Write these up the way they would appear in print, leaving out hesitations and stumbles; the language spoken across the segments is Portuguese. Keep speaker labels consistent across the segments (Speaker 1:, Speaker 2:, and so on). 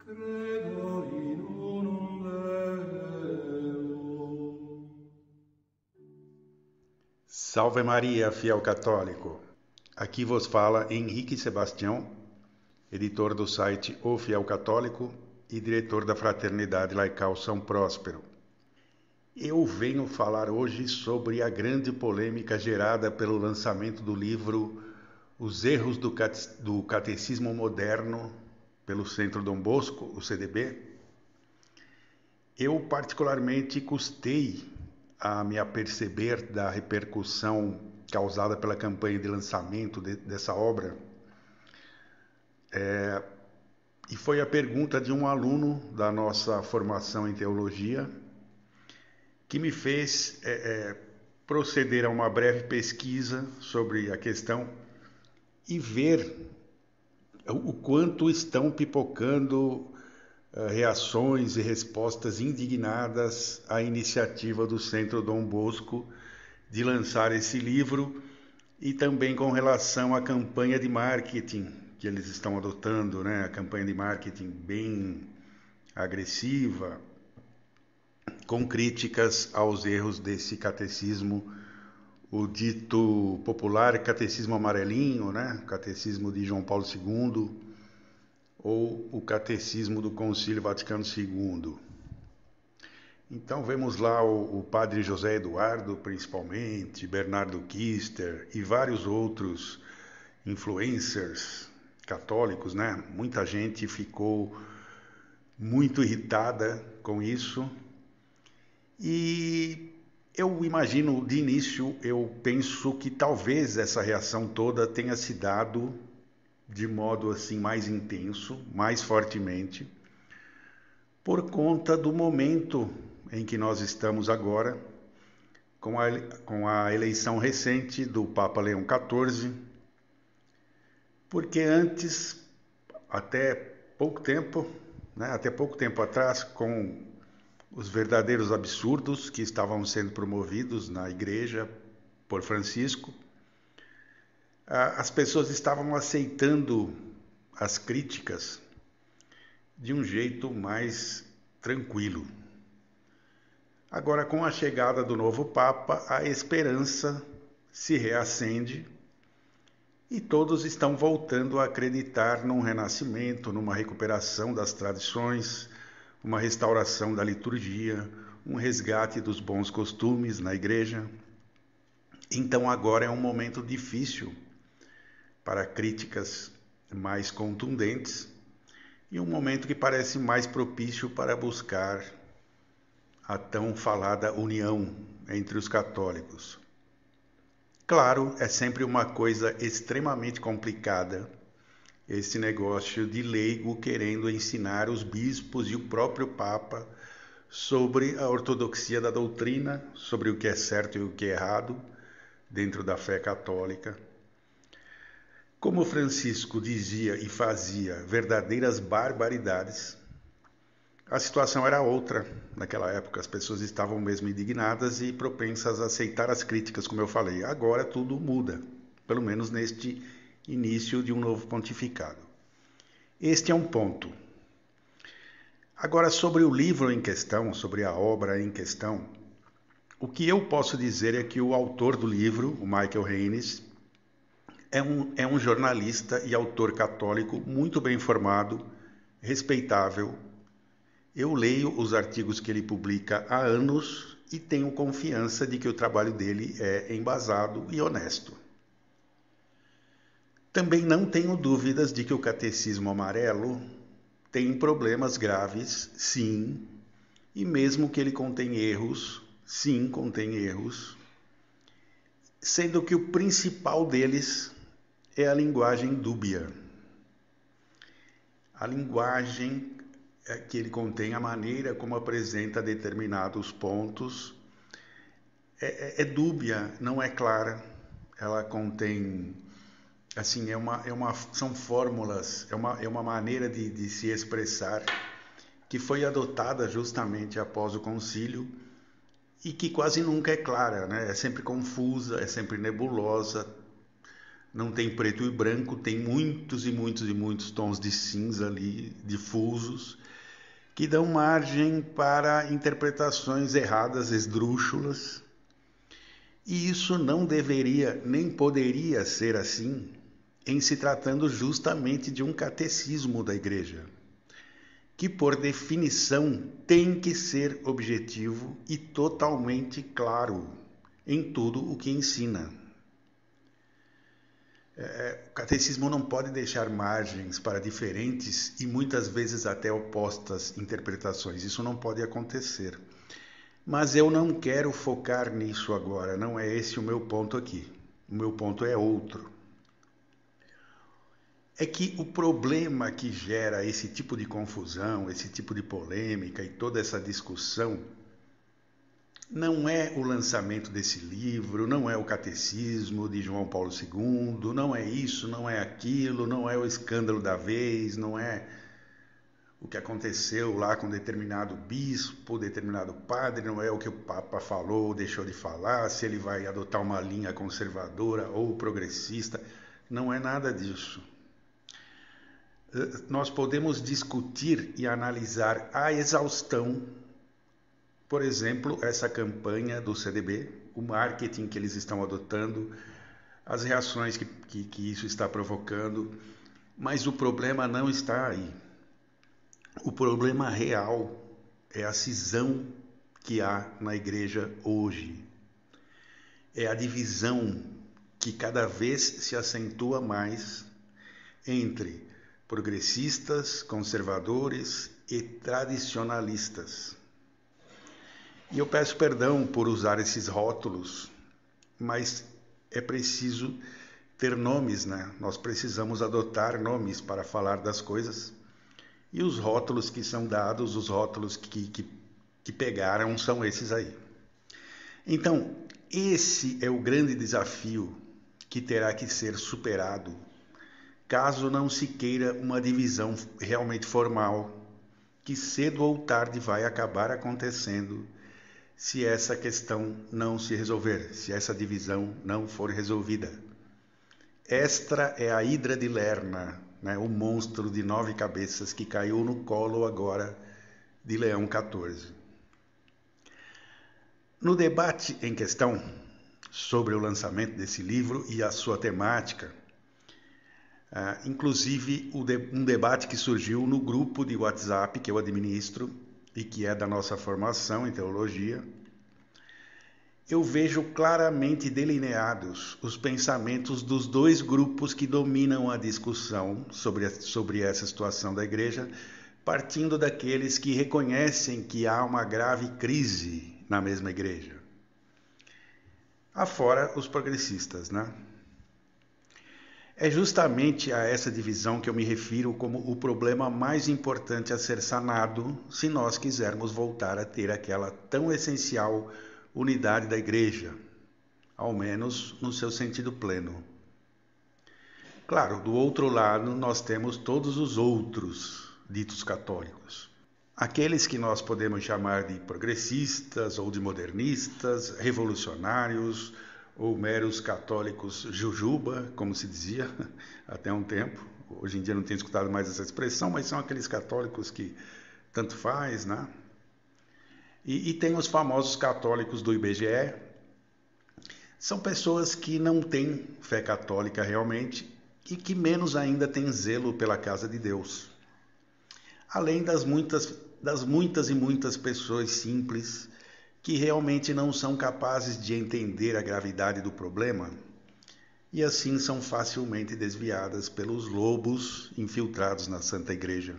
Speaker 1: Credo in unum Deum.
Speaker 2: Salve Maria, fiel católico! Aqui vos fala Henrique Sebastião, editor do site O Fiel Católico e diretor da Fraternidade Laical São Próspero. Eu venho falar hoje sobre a grande polêmica gerada pelo lançamento do livro Os Erros do Catecismo Moderno pelo Centro Dom Bosco, o CDB. Eu particularmente custei a me aperceber da repercussão causada pela campanha de lançamento dessa obra. E foi a pergunta de um aluno da nossa formação em teologia que me fez proceder a uma breve pesquisa sobre a questão e ver o quanto estão pipocando reações e respostas indignadas à iniciativa do Centro Dom Bosco de lançar esse livro e também com relação à campanha de marketing que eles estão adotando, né? A campanha de marketing bem agressiva, com críticas aos erros desse catecismo, o dito popular catecismo amarelinho, né? Catecismo de João Paulo II, ou o Catecismo do Concílio Vaticano II. Então vemos lá o padre José Eduardo, principalmente, Bernardo Kister e vários outros influencers católicos, né? Muita gente ficou muito irritada com isso. E eu imagino, de início, eu penso que talvez essa reação toda tenha se dado de modo assim mais intenso, mais fortemente, por conta do momento em que nós estamos agora, com a eleição recente do Papa Leão XIV, porque antes, até pouco tempo atrás, com os verdadeiros absurdos que estavam sendo promovidos na igreja por Francisco, as pessoas estavam aceitando as críticas de um jeito mais tranquilo. Agora, com a chegada do novo Papa, a esperança se reacende e todos estão voltando a acreditar num renascimento, numa recuperação das tradições, uma restauração da liturgia, um resgate dos bons costumes na igreja. Então agora é um momento difícil para críticas mais contundentes e um momento que parece mais propício para buscar a tão falada união entre os católicos. Claro, é sempre uma coisa extremamente complicada esse negócio de leigo querendo ensinar os bispos e o próprio Papa sobre a ortodoxia da doutrina, sobre o que é certo e o que é errado dentro da fé católica. Como Francisco dizia e fazia verdadeiras barbaridades, a situação era outra naquela época. As pessoas estavam mesmo indignadas e propensas a aceitar as críticas, como eu falei. Agora tudo muda, pelo menos neste início de um novo pontificado. Este é um ponto. Agora, sobre o livro em questão, sobre a obra em questão, o que eu posso dizer é que o autor do livro, o Michael Haynes, é um jornalista e autor católico muito bem informado, respeitável. Eu leio os artigos que ele publica há anos e tenho confiança de que o trabalho dele é embasado e honesto. Também não tenho dúvidas de que o Catecismo Amarelo tem problemas graves, sim, e mesmo que ele contém erros, sim, contém erros, sendo que o principal deles é a linguagem dúbia. A linguagem que ele contém, a maneira como apresenta determinados pontos, é dúbia, não é clara. Ela contém, assim, são fórmulas, é uma maneira de se expressar que foi adotada justamente após o concílio e que quase nunca é clara, né? É sempre confusa, é sempre nebulosa, Não tem preto e branco, tem muitos e muitos e muitos tons de cinza ali, difusos, que dão margem para interpretações erradas, esdrúxulas. E isso não deveria nem poderia ser assim em se tratando justamente de um catecismo da Igreja, que por definição tem que ser objetivo e totalmente claro em tudo o que ensina. O catecismo não pode deixar margens para diferentes e muitas vezes até opostas interpretações. Isso não pode acontecer. Mas eu não quero focar nisso agora, não é esse o meu ponto aqui. O meu ponto é outro. É que o problema que gera esse tipo de confusão, esse tipo de polêmica e toda essa discussão não é o lançamento desse livro, não é o catecismo de João Paulo II, não é isso, não é aquilo, não é o escândalo da vez, não é o que aconteceu lá com determinado bispo, determinado padre, não é o que o Papa falou ou deixou de falar, se ele vai adotar uma linha conservadora ou progressista, não é nada disso. Nós podemos discutir e analisar a exaustão, por exemplo, essa campanha do CDB, o marketing que eles estão adotando, as reações que isso está provocando, mas o problema não está aí. O problema real é a cisão que há na igreja hoje. É a divisão que cada vez se acentua mais entre progressistas, conservadores e tradicionalistas. E eu peço perdão por usar esses rótulos, mas é preciso ter nomes, né? Nós precisamos adotar nomes para falar das coisas. E os rótulos que são dados, os rótulos que pegaram, são esses aí. Então, esse é o grande desafio que terá que ser superado, caso não se queira uma divisão realmente formal, que cedo ou tarde vai acabar acontecendo se essa questão não se resolver, se essa divisão não for resolvida. Esta é a Hidra de Lerna, né, o monstro de 9 cabeças que caiu no colo agora de Leão XIV. No debate em questão sobre o lançamento desse livro e a sua temática, inclusive um debate que surgiu no grupo de WhatsApp que eu administro e que é da nossa formação em teologia, eu vejo claramente delineados os pensamentos dos dois grupos que dominam a discussão sobre essa situação da igreja, partindo daqueles que reconhecem que há uma grave crise na mesma igreja. Afora os progressistas, né? É justamente a essa divisão que eu me refiro como o problema mais importante a ser sanado se nós quisermos voltar a ter aquela tão essencial unidade da igreja, ao menos no seu sentido pleno. Claro, do outro lado nós temos todos os outros ditos católicos. Aqueles que nós podemos chamar de progressistas ou de modernistas, revolucionários ou meros católicos jujuba, como se dizia até um tempo. Hoje em dia não tenho escutado mais essa expressão, mas são aqueles católicos que tanto faz, né? E tem os famosos católicos do IBGE. São pessoas que não têm fé católica realmente e que menos ainda têm zelo pela casa de Deus. Além das muitas e muitas pessoas simples que realmente não são capazes de entender a gravidade do problema e assim são facilmente desviadas pelos lobos infiltrados na Santa Igreja.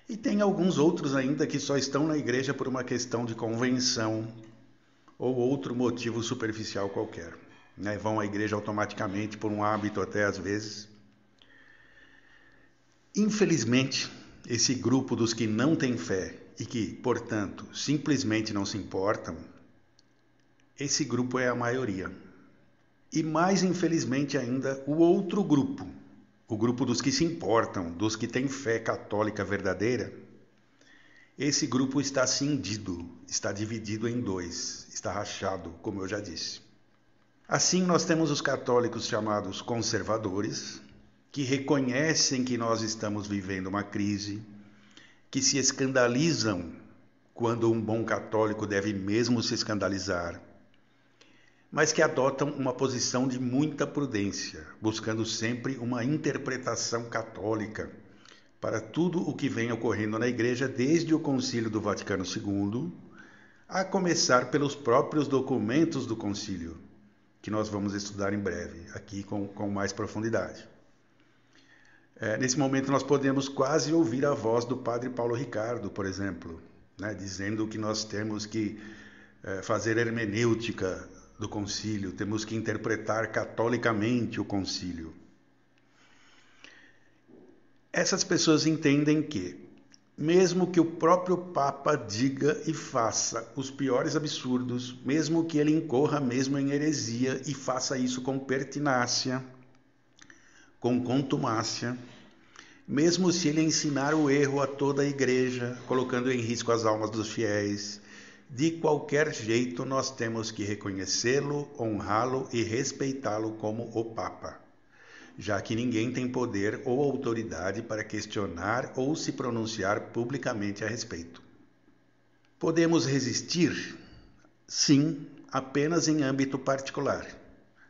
Speaker 2: E tem alguns outros ainda que só estão na igreja por uma questão de convenção ou outro motivo superficial qualquer, né? Vão à igreja automaticamente por um hábito até às vezes. Infelizmente, esse grupo dos que não têm fé e que, portanto, simplesmente não se importam, esse grupo é a maioria. E mais infelizmente ainda, o outro grupo, o grupo dos que se importam, dos que têm fé católica verdadeira, esse grupo está cindido, está dividido em dois, está rachado, como eu já disse. Assim, nós temos os católicos chamados conservadores, que reconhecem que nós estamos vivendo uma crise, que se escandalizam quando um bom católico deve mesmo se escandalizar, mas que adotam uma posição de muita prudência, buscando sempre uma interpretação católica para tudo o que vem ocorrendo na Igreja desde o Concílio do Vaticano II, a começar pelos próprios documentos do Concílio, que nós vamos estudar em breve, aqui com mais profundidade. Nesse momento nós podemos quase ouvir a voz do Padre Paulo Ricardo, por exemplo, né, dizendo que nós temos que fazer hermenêutica do concílio, temos que interpretar catolicamente o concílio. Essas pessoas entendem que, mesmo que o próprio Papa diga e faça os piores absurdos, mesmo que ele incorra mesmo em heresia e faça isso com pertinácia, com contumácia, mesmo se ele ensinar o erro a toda a igreja, colocando em risco as almas dos fiéis, de qualquer jeito nós temos que reconhecê-lo, honrá-lo e respeitá-lo como o Papa, já que ninguém tem poder ou autoridade para questionar ou se pronunciar publicamente a respeito. Podemos resistir? Sim, apenas em âmbito particular,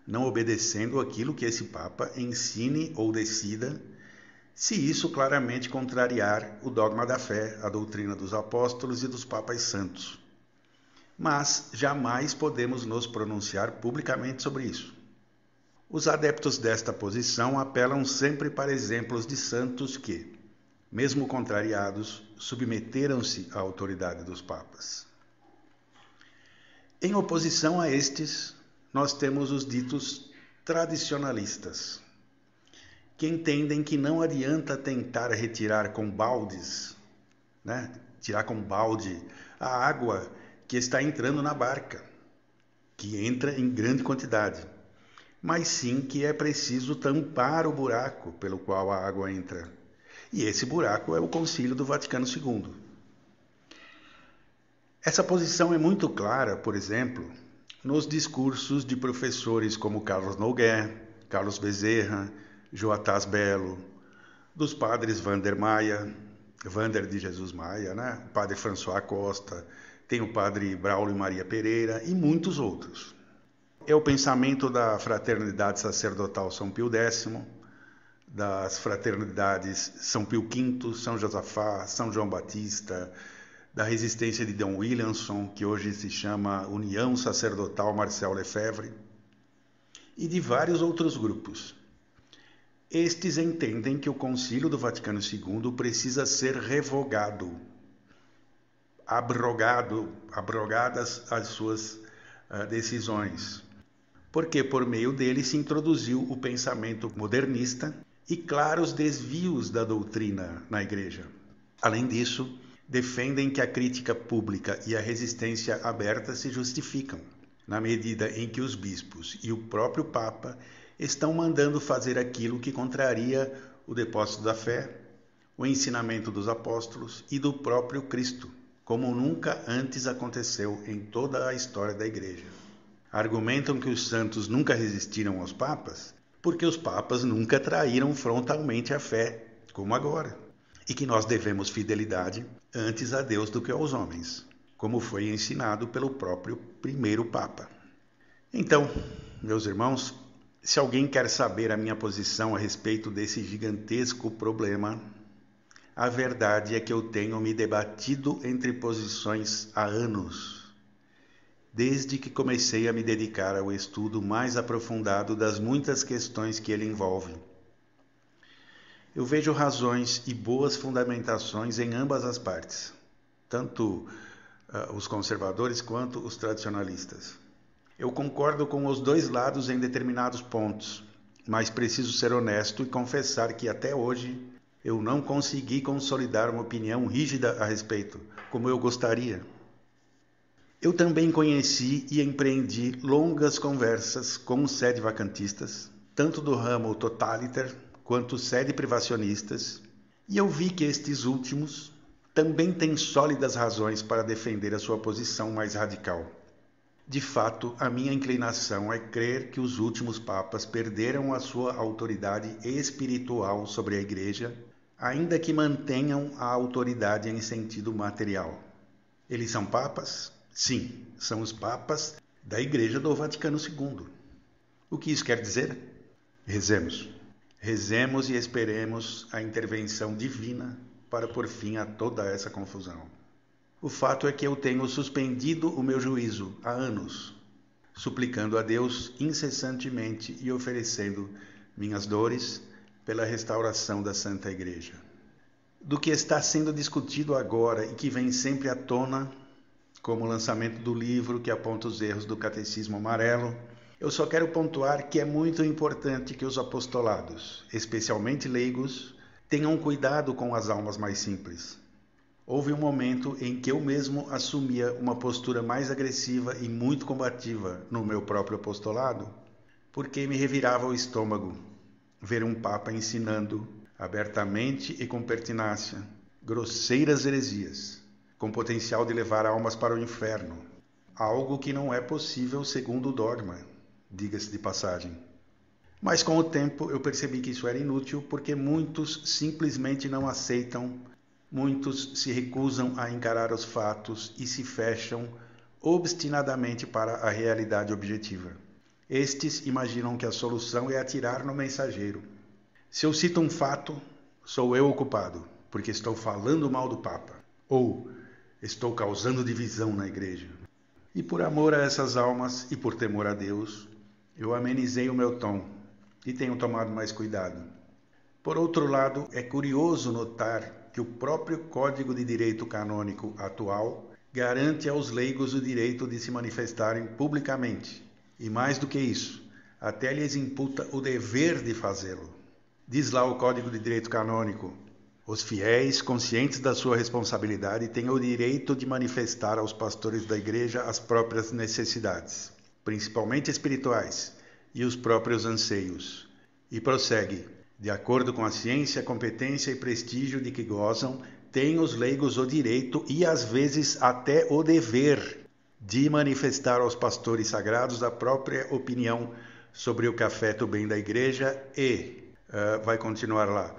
Speaker 2: não obedecendo aquilo que esse Papa ensine ou decida, se isso claramente contrariar o dogma da fé, a doutrina dos apóstolos e dos papas santos. Mas jamais podemos nos pronunciar publicamente sobre isso. Os adeptos desta posição apelam sempre para exemplos de santos que, mesmo contrariados, submeteram-se à autoridade dos papas. Em oposição a estes, nós temos os ditos tradicionalistas, que entendem que não adianta tentar retirar com baldes, tirar com balde a água que está entrando na barca, que entra em grande quantidade, mas sim que é preciso tampar o buraco pelo qual a água entra. E esse buraco é o Concílio do Vaticano II. Essa posição é muito clara, por exemplo, nos discursos de professores como Carlos Nogués, Carlos Bezerra, Joatás Belo, dos padres Wander de Jesus Maia, o padre François Costa, tem o padre Braulio Maria Pereira e muitos outros. É o pensamento da Fraternidade Sacerdotal São Pio X, das fraternidades São Pio V, São Josafá, São João Batista, da resistência de Dom Williamson, que hoje se chama União Sacerdotal Marcel Lefebvre, e de vários outros grupos. Estes entendem que o Concílio do Vaticano II precisa ser revogado, abrogadas as suas decisões, porque por meio dele se introduziu o pensamento modernista e claros desvios da doutrina na Igreja. Além disso, defendem que a crítica pública e a resistência aberta se justificam, na medida em que os bispos e o próprio Papa estão mandando fazer aquilo que contraria o depósito da fé, o ensinamento dos apóstolos e do próprio Cristo, como nunca antes aconteceu em toda a história da Igreja. Argumentam que os santos nunca resistiram aos papas, porque os papas nunca traíram frontalmente a fé, como agora, e que nós devemos fidelidade antes a Deus do que aos homens, como foi ensinado pelo próprio primeiro Papa. Então, meus irmãos, se alguém quer saber a minha posição a respeito desse gigantesco problema, a verdade é que eu tenho me debatido entre posições há anos, desde que comecei a me dedicar ao estudo mais aprofundado das muitas questões que ele envolve. Eu vejo razões e boas fundamentações em ambas as partes, tanto os conservadores quanto os tradicionalistas. Eu concordo com os dois lados em determinados pontos, mas preciso ser honesto e confessar que até hoje eu não consegui consolidar uma opinião rígida a respeito, como eu gostaria. Eu também conheci e empreendi longas conversas com sede-vacantistas, tanto do ramo totaliter quanto sede-privacionistas, e eu vi que estes últimos também têm sólidas razões para defender a sua posição mais radical. De fato, a minha inclinação é crer que os últimos papas perderam a sua autoridade espiritual sobre a Igreja, ainda que mantenham a autoridade em sentido material. Eles são papas? Sim, são os papas da Igreja do Vaticano II. O que isso quer dizer? Rezemos. Rezemos e esperemos a intervenção divina para pôr fim a toda essa confusão. O fato é que eu tenho suspendido o meu juízo há anos, suplicando a Deus incessantemente e oferecendo minhas dores pela restauração da Santa Igreja. Do que está sendo discutido agora e que vem sempre à tona, como o lançamento do livro que aponta os erros do Catecismo Amarelo, eu só quero pontuar que é muito importante que os apostolados, especialmente leigos, tenham cuidado com as almas mais simples. Houve um momento em que eu mesmo assumia uma postura mais agressiva e muito combativa no meu próprio apostolado, porque me revirava o estômago ver um Papa ensinando abertamente e com pertinácia grosseiras heresias, com potencial de levar almas para o inferno, algo que não é possível segundo o dogma, diga-se de passagem. Mas com o tempo eu percebi que isso era inútil porque muitos simplesmente não aceitam. Muitos se recusam a encarar os fatos e se fecham obstinadamente para a realidade objetiva. Estes imaginam que a solução é atirar no mensageiro. Se eu cito um fato, sou eu o culpado, porque estou falando mal do Papa, ou estou causando divisão na Igreja. E por amor a essas almas e por temor a Deus, eu amenizei o meu tom e tenho tomado mais cuidado. Por outro lado, é curioso notar que o próprio Código de Direito Canônico atual garante aos leigos o direito de se manifestarem publicamente. E mais do que isso, até lhes imputa o dever de fazê-lo. Diz lá o Código de Direito Canônico: os fiéis, conscientes da sua responsabilidade, têm o direito de manifestar aos pastores da Igreja as próprias necessidades, principalmente espirituais, e os próprios anseios. E prossegue: de acordo com a ciência, competência e prestígio de que gozam, têm os leigos o direito e, às vezes, até o dever de manifestar aos pastores sagrados a própria opinião sobre o que afeta o bem da Igreja e, vai continuar lá,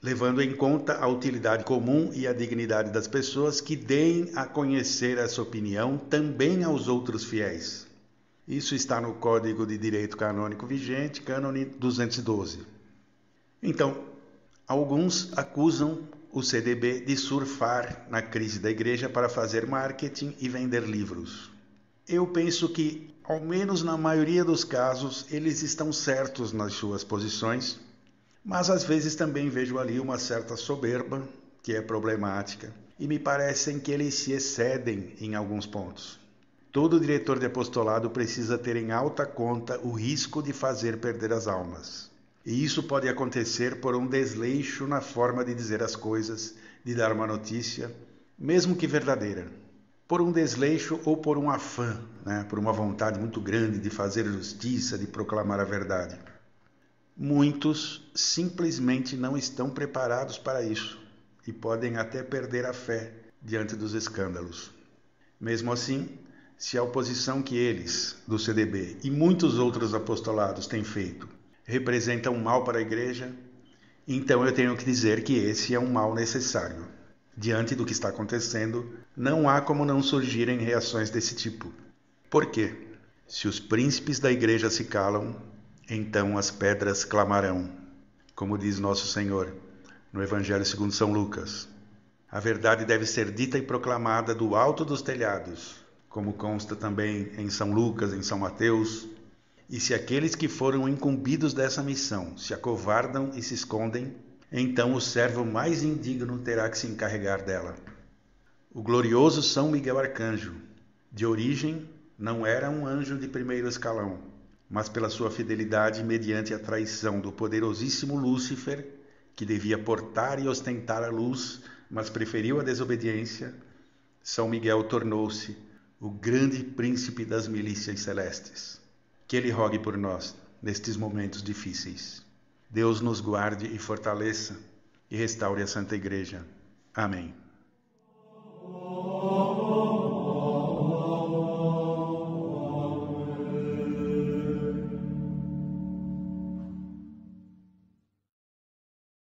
Speaker 2: levando em conta a utilidade comum e a dignidade das pessoas, que deem a conhecer essa opinião também aos outros fiéis. Isso está no Código de Direito Canônico vigente, Cânone 212. Então, alguns acusam o CDB de surfar na crise da Igreja para fazer marketing e vender livros. Eu penso que, ao menos na maioria dos casos, eles estão certos nas suas posições, mas às vezes também vejo ali uma certa soberba, que é problemática, e me parecem que eles se excedem em alguns pontos. Todo diretor de apostolado precisa ter em alta conta o risco de fazer perder as almas. E isso pode acontecer por um desleixo na forma de dizer as coisas, de dar uma notícia, mesmo que verdadeira. Por um desleixo ou por um afã, por uma vontade muito grande de fazer justiça, de proclamar a verdade. Muitos simplesmente não estão preparados para isso e podem até perder a fé diante dos escândalos. Mesmo assim, se a oposição que eles, do CDB, e muitos outros apostolados têm feito, representa um mal para a Igreja, então eu tenho que dizer que esse é um mal necessário. Diante do que está acontecendo, não há como não surgirem reações desse tipo. Por quê? Se os príncipes da Igreja se calam, então as pedras clamarão, como diz Nosso Senhor no Evangelho segundo São Lucas. A verdade deve ser dita e proclamada do alto dos telhados, como consta também em São Lucas, em São Mateus. E se aqueles que foram incumbidos dessa missão se acovardam e se escondem, então o servo mais indigno terá que se encarregar dela. O glorioso São Miguel Arcanjo, de origem, não era um anjo de primeiro escalão, mas pela sua fidelidade mediante a traição do poderosíssimo Lúcifer, que devia portar e ostentar a luz, mas preferiu a desobediência, São Miguel tornou-se o grande príncipe das milícias celestes. Que ele rogue por nós nestes momentos difíceis. Deus nos guarde e fortaleça e restaure a Santa Igreja. Amém.